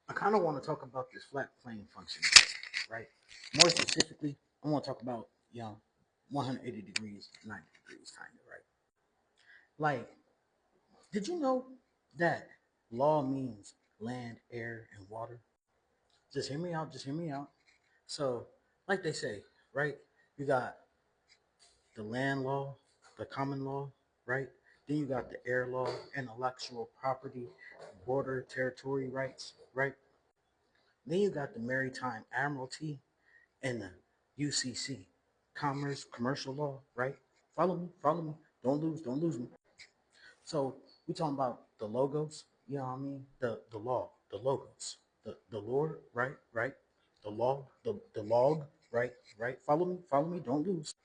I kind of want to talk about this flat plane function, right? More specifically, I want to talk about 180 degrees, 90 degrees, kind of, right? Like, did you know that law means land, air, and water? Just hear me out. Just hear me out. So, like they say, right? You got the land law, the common law, right? Then you got the air law, intellectual property, border territory rights, right? Then you got the maritime admiralty and the UCC, commerce, commercial law, right? Follow me, follow me. Don't lose me. So we talking about the logos, you know what I mean? The law, the logos, the Lord, right, right? The law, the log, right, right. Follow me, don't lose.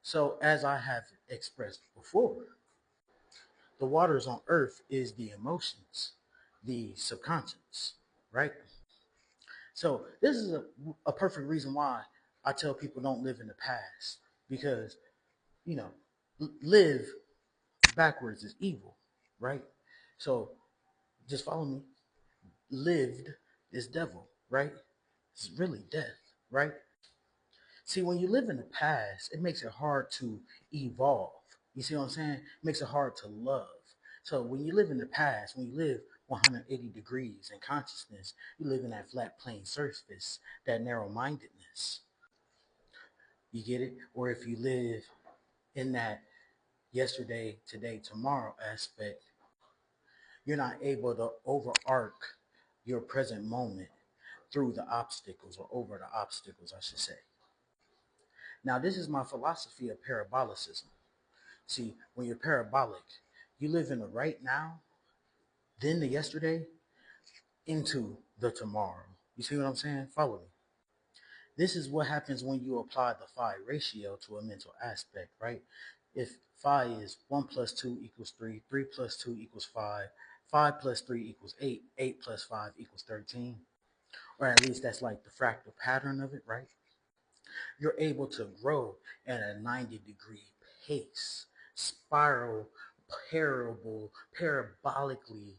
So as I have expressed before, the waters on earth is the emotions, the subconscious, right? So this is a perfect reason why I tell people don't live in the past because you know live backwards is evil, right? So just follow me. Lived is devil, right? It's really death, right? See, when you live in the past, it makes it hard to evolve. You see what I'm saying? It makes it hard to love. So when you live in the past, when you live 180 degrees in consciousness, you live in that flat plane surface, that narrow mindedness. You get it? Or if you live in that yesterday, today, tomorrow aspect, you're not able to overarch your present moment through the obstacles or over the obstacles, I should say. Now, this is my philosophy of parabolicism. See, when you're parabolic, you live in the right now, then the yesterday, into the tomorrow. You see what I'm saying? Follow me. This is what happens when you apply the phi ratio to a mental aspect, right? If phi is 1 plus 2 equals 3, 3 plus 2 equals 5, 5 plus 3 equals 8, 8 plus 5 equals 13, or at least that's like the fractal pattern of it, right? You're able to grow at a 90-degree pace, spiral, parabolically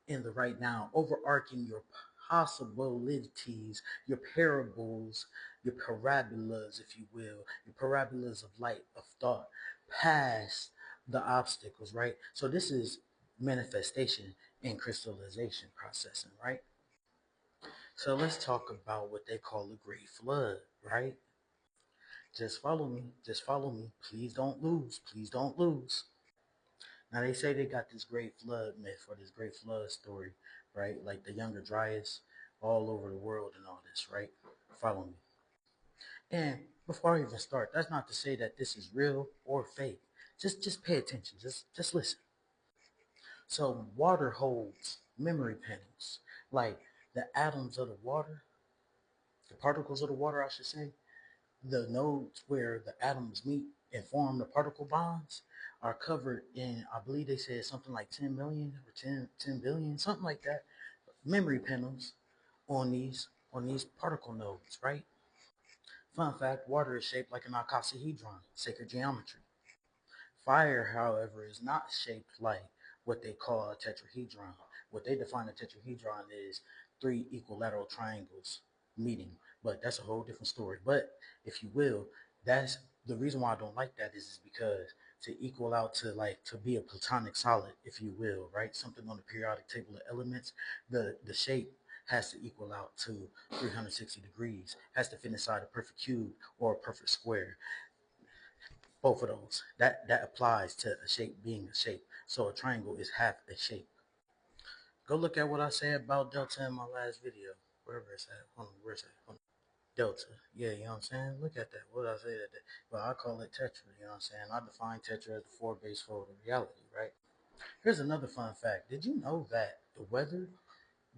in the right now, overarching your possibilities, your parables, your parabolas, if you will, your parabolas of light, of thought, past the obstacles, right? So this is manifestation and crystallization processing, right? So let's talk about what they call the great flood, right? Just follow me. Just follow me. Please don't lose. Please don't lose. Now they say they got this great flood myth or this great flood story, right? Like the Younger Dryas all over the world and all this, right? Follow me. And before I even start, that's not to say that this is real or fake. Just pay attention. Just listen. So water holds memory panels, like the atoms of the water, the particles of the water, I should say, the nodes where the atoms meet and form the particle bonds are covered in, I believe they said something like 10 million or 10 billion, something like that, memory panels on these particle nodes, right? Fun fact, water is shaped like an icosahedron, sacred geometry. Fire, however, is not shaped like what they call a tetrahedron. What they define a tetrahedron is three equilateral triangles meeting, but that's a whole different story. But if you will, that's the reason why I don't like that is because to equal out to like to be a platonic solid, if you will, right? Something on the periodic table of elements, the shape has to equal out to 360 degrees, has to fit inside a perfect cube or a perfect square, both of those. That applies to a shape being a shape. So a triangle is half a shape. Go look at what I said about delta in my last video. Wherever it's at. Hold on, where's that? Hold on. Delta. Yeah, you know what I'm saying? Look at that. What did I say that? Well, I call it tetra, you know what I'm saying? I define tetra as the four base fold of reality, right? Here's another fun fact. Did you know that the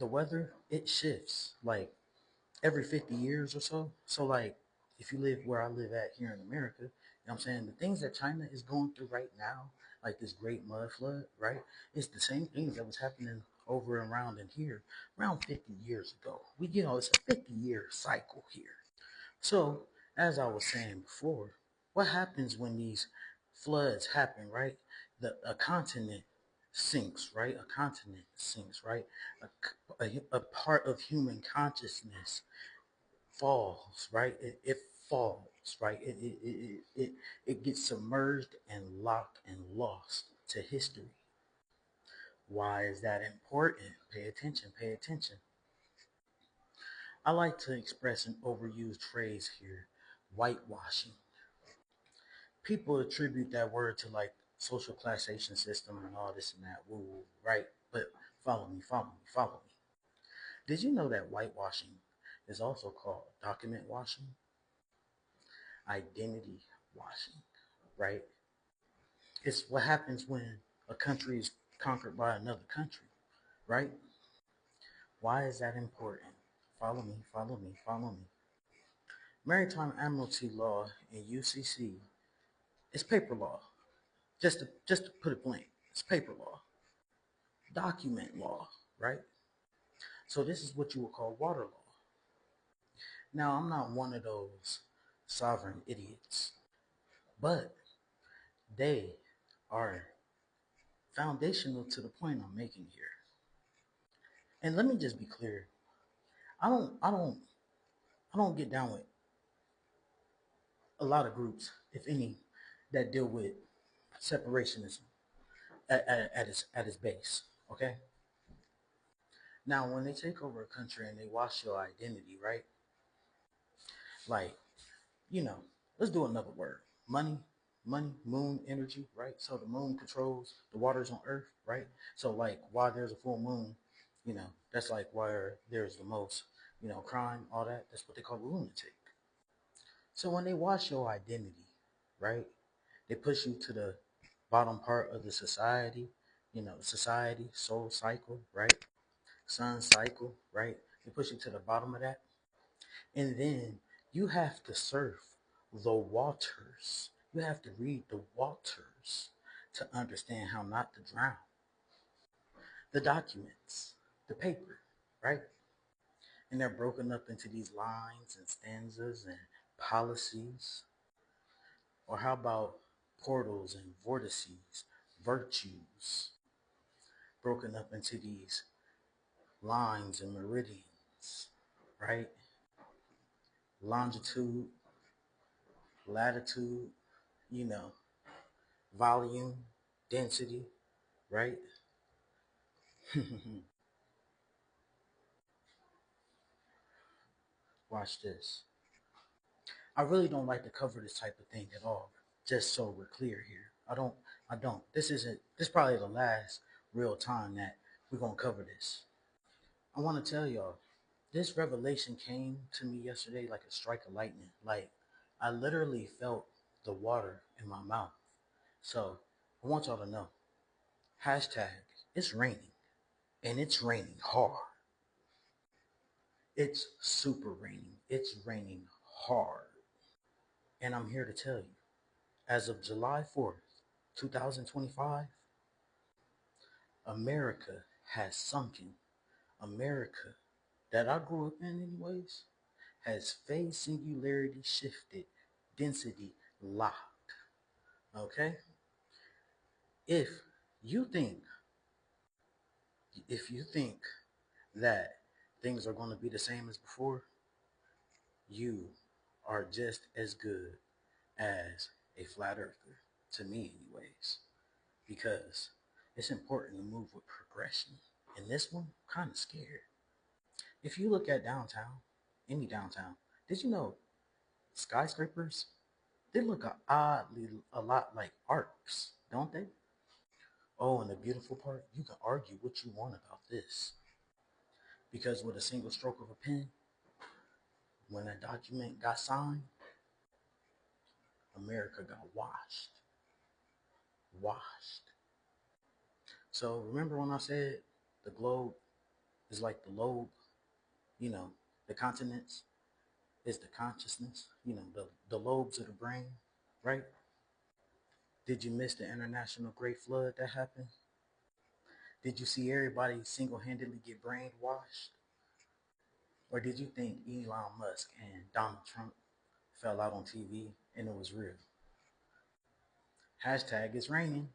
weather, it shifts like every 50 years or so? So like if you live where I live at here in America, you know what I'm saying, the things that China is going through right now, like this great mud flood, right? It's the same things that was happening over and around in here around 50 years ago. It's a 50-year cycle here. So as I was saying before, what happens when these floods happen, right? A continent sinks, right? A continent sinks, right? A part of human consciousness falls, right? It falls, right? It gets submerged and locked and lost to history. Why is that important? Pay attention, pay attention. I like to express an overused phrase here, whitewashing. People attribute that word to like social classation system and all this and that, woo, right? But follow me, follow me, follow me. Did you know that whitewashing is also called document washing, identity washing, right? It's what happens when a country is conquered by another country, right? Why is that important? Follow me, follow me, follow me. Maritime Admiralty Law in UCC is paper law. Just to put it blank, it's paper law, document law, right? So this is what you would call water law. Now I'm not one of those sovereign idiots, but they are foundational to the point I'm making here. And let me just be clear. I don't I don't I don't get down with a lot of groups, if any, that deal with separationism at its base. Okay. Now, when they take over a country and they wash your identity, right? Like, you know, let's do another word. Money, money, moon energy, right? So the moon controls the waters on Earth, right? So like, while there's a full moon, that's like where there's the most, crime, all that. That's what they call a lunatic. So when they wash your identity, right? They push you to the bottom part of the society, society, soul cycle, right? Sun cycle, right? They push you to the bottom of that. And then you have to surf the waters. You have to read the waters to understand how not to drown. The documents, the paper, right? And they're broken up into these lines and stanzas and policies. Or how about portals and vortices, virtues, broken up into these lines and meridians, right? Longitude, latitude, you know, volume, density, right? Watch this. I really don't like to cover this type of thing at all, just so we're clear here. I don't. This is probably the last real time that we're going to cover this. I want to tell y'all, this revelation came to me yesterday like a strike of lightning. Like, I literally felt the water in my mouth. So, I want y'all to know, hashtag, it's raining, and it's raining hard. It's super raining. It's raining hard. And I'm here to tell you, as of July 4th, 2025, America has sunken. America, that I grew up in anyways, has phase singularity shifted, density locked. Okay? If you think, if you think that things are going to be the same as before, you are just as good as a flat earther, to me anyways, because it's important to move with progression. And this one, I'm kind of scared. If you look at downtown, any downtown, did you know skyscrapers, they look oddly a lot like arcs, don't they? Oh, and the beautiful part, you can argue what you want about this. Because with a single stroke of a pen, when that document got signed, America got washed. Washed. So remember when I said the globe is like the lobe, you know, the continents is the consciousness, the lobes of the brain, right? Did you miss the international great flood that happened? Did you see everybody single-handedly get brainwashed? Or did you think Elon Musk and Donald Trump fell out on TV and it was real? Hashtag it's raining.